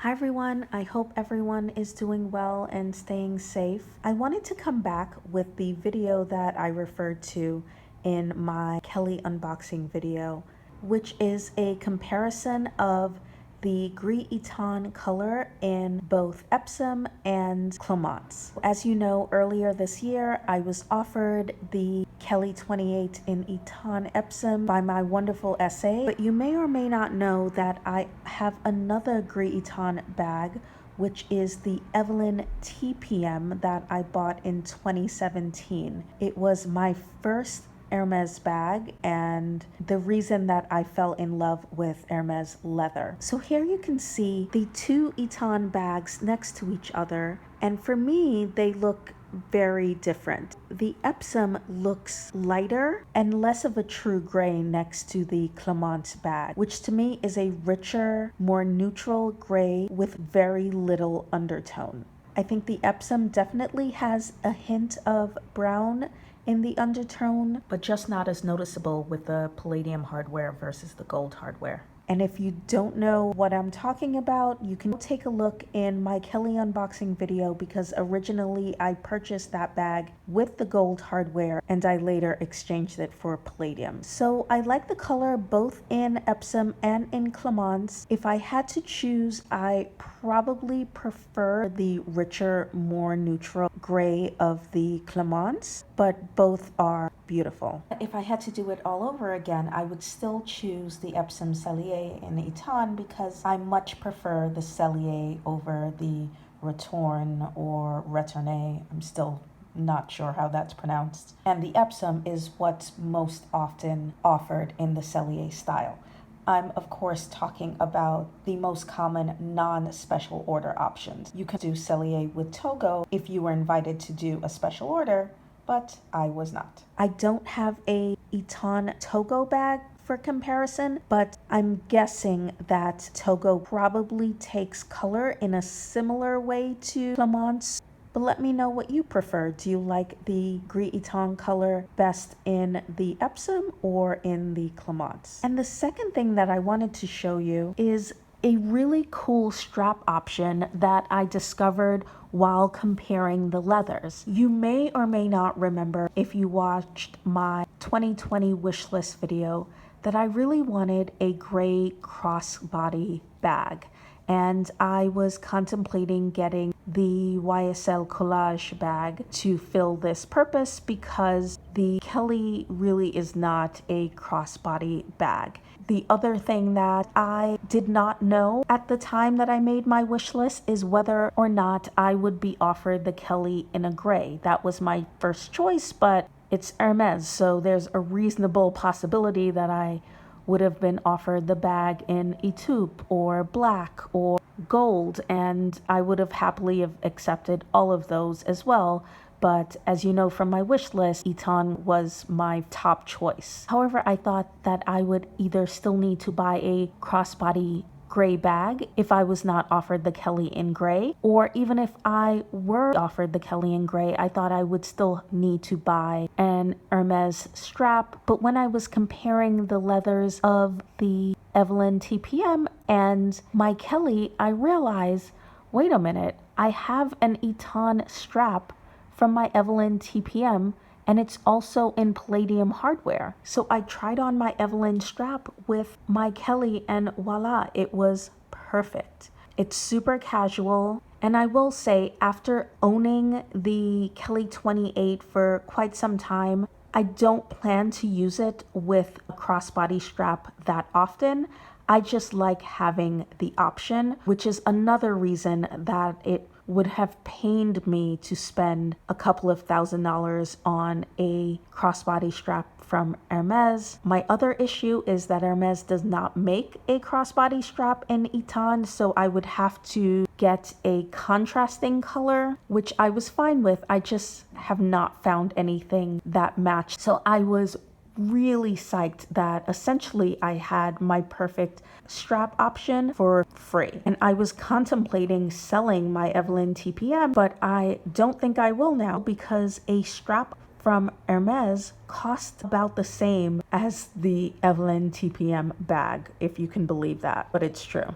Hi everyone, I hope everyone is doing well and staying safe. I wanted to come back with the video that I referred to in my Kelly unboxing video, which is a comparison of the Gris Etain color in both Epsom and Clemence. As you know, earlier this year, I was offered the Kelly 28 in Etain Epsom by my wonderful SA, but you may or may not know that I have another Gris Etain bag, which is the Evelyn TPM that I bought in 2017. It was my first Hermes bag and the reason that I fell in love with Hermes leather. So here you can see the two Etain bags next to each other, and for me they look very different. The Epsom looks lighter and less of a true gray next to the Clemence bag, which to me is a richer, more neutral gray with very little undertone. I think the Epsom definitely has a hint of brown in the undertone, but just not as noticeable with the palladium hardware versus the gold hardware. And if you don't know what I'm talking about, you can take a look in my Kelly unboxing video, because originally I purchased that bag with the gold hardware and I later exchanged it for palladium. So I like the color both in Epsom and in Clemence. If I had to choose, I probably prefer the richer, more neutral gray of the Clemence, but both are beautiful. If I had to do it all over again, I would still choose the Epsom Cellier in Etain because I much prefer the Cellier over the Retourne or Retourne. I'm still not sure how that's pronounced. And the Epsom is what's most often offered in the Cellier style. I'm of course talking about the most common non-special order options. You can do Cellier with Togo if you were invited to do a special order, but I was not. I don't have a Etain Togo bag for comparison, but I'm guessing that Togo probably takes color in a similar way to Clemence. But let me know what you prefer. Do you like the Gris Etain color best in the Epsom or in the Clemence? And the second thing that I wanted to show you is a really cool strap option that I discovered while comparing the leathers. You may or may not remember, if you watched my 2020 wish list video, that I really wanted a gray crossbody bag. And I was contemplating getting the YSL Collage bag to fill this purpose because the Kelly really is not a crossbody bag. The other thing that I did not know at the time that I made my wish list is whether or not I would be offered the Kelly in a gray. That was my first choice, but it's Hermes, so there's a reasonable possibility that I would have been offered the bag in Etoupe or black or gold, and I would have happily have accepted all of those as well. But as you know from my wish list, Etain was my top choice. However, I thought that I would either still need to buy a crossbody gray bag if I was not offered the Kelly in gray, or even if I were offered the Kelly in gray, I thought I would still need to buy an Hermes strap. But when I was comparing the leathers of the Evelyn TPM and my Kelly, I realized, wait a minute, I have an Etain strap from my Evelyn TPM, and it's also in palladium hardware. So I tried on my Evelyn strap with my Kelly and voila, it was perfect. It's super casual. And I will say, after owning the Kelly 28 for quite some time, I don't plan to use it with a crossbody strap that often. I just like having the option, which is another reason that it would have pained me to spend a couple of $1,000s on a crossbody strap from Hermes. My other issue is that Hermes does not make a crossbody strap in Etain, so I would have to get a contrasting color, which I was fine with. I just have not found anything that matched. So I was really psyched that essentially I had my perfect strap option for free. And I was contemplating selling my Evelyn TPM, but I don't think I will now because a strap from Hermes cost about the same as the Evelyn TPM bag, if you can believe that, but it's true.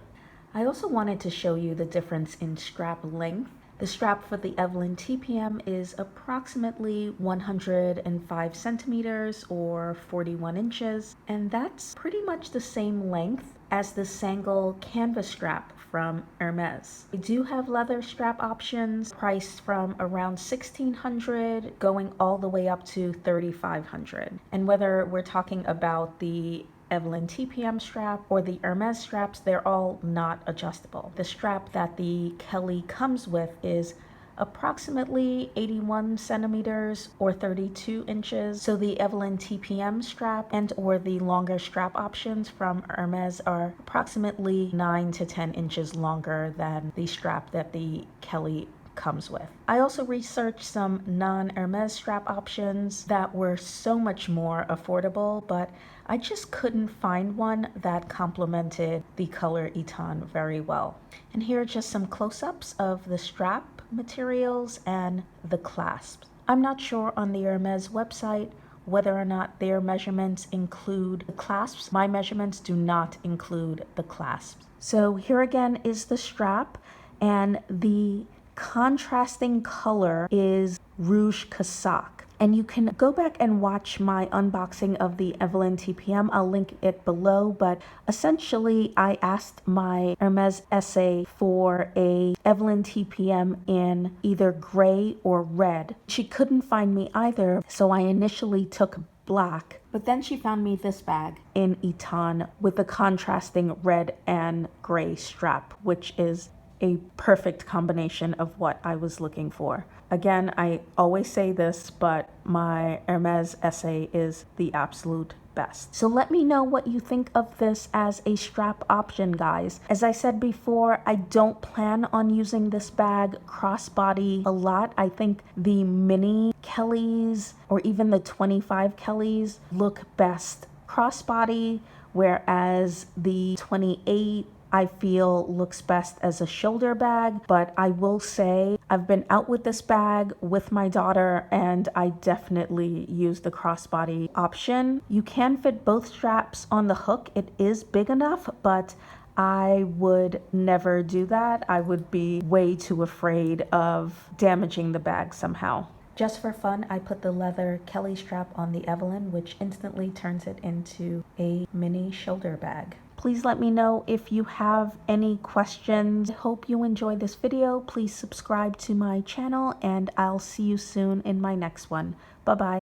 I also wanted to show you the difference in strap length. The strap for the Evelyn TPM is approximately 105 centimeters or 41 inches, and that's pretty much the same length as the Sangle canvas strap from Hermes. They do have leather strap options priced from around $1,600 going all the way up to $3,500. And whether we're talking about the Evelyn TPM strap or the Hermes straps, they're all not adjustable. The strap that the Kelly comes with is approximately 81 centimeters or 32 inches. So the Evelyn TPM strap and or the longer strap options from Hermes are approximately 9 to 10 inches longer than the strap that the Kelly comes with. I also researched some non-Hermes strap options that were so much more affordable, but I just couldn't find one that complemented the color Etain very well. And here are just some close-ups of the strap materials and the clasps. I'm not sure on the Hermes website whether or not their measurements include the clasps. My measurements do not include the clasps. So here again is the strap, and the contrasting color is Rouge Cassac. And you can go back and watch my unboxing of the Evelyn TPM. I'll link it below, but essentially I asked my Hermes Etain for a Evelyn TPM in either gray or red. She couldn't find me either, so I initially took black, but then she found me this bag in Etain with the contrasting red and gray strap, which is a perfect combination of what I was looking for. Again, I always say this, but my Hermes Etain is the absolute best. So let me know what you think of this as a strap option, guys. As I said before, I don't plan on using this bag crossbody a lot. I think the mini Kellys or even the 25 Kellys look best crossbody, whereas the 28 I feel looks best as a shoulder bag. But I will say I've been out with this bag with my daughter and I definitely use the crossbody option. You can fit both straps on the hook. It is big enough, but I would never do that. I would be way too afraid of damaging the bag somehow. Just for fun, I put the leather Kelly strap on the Evelyn, which instantly turns it into a mini shoulder bag. Please let me know if you have any questions. I hope you enjoyed this video. Please subscribe to my channel and I'll see you soon in my next one. Bye-bye.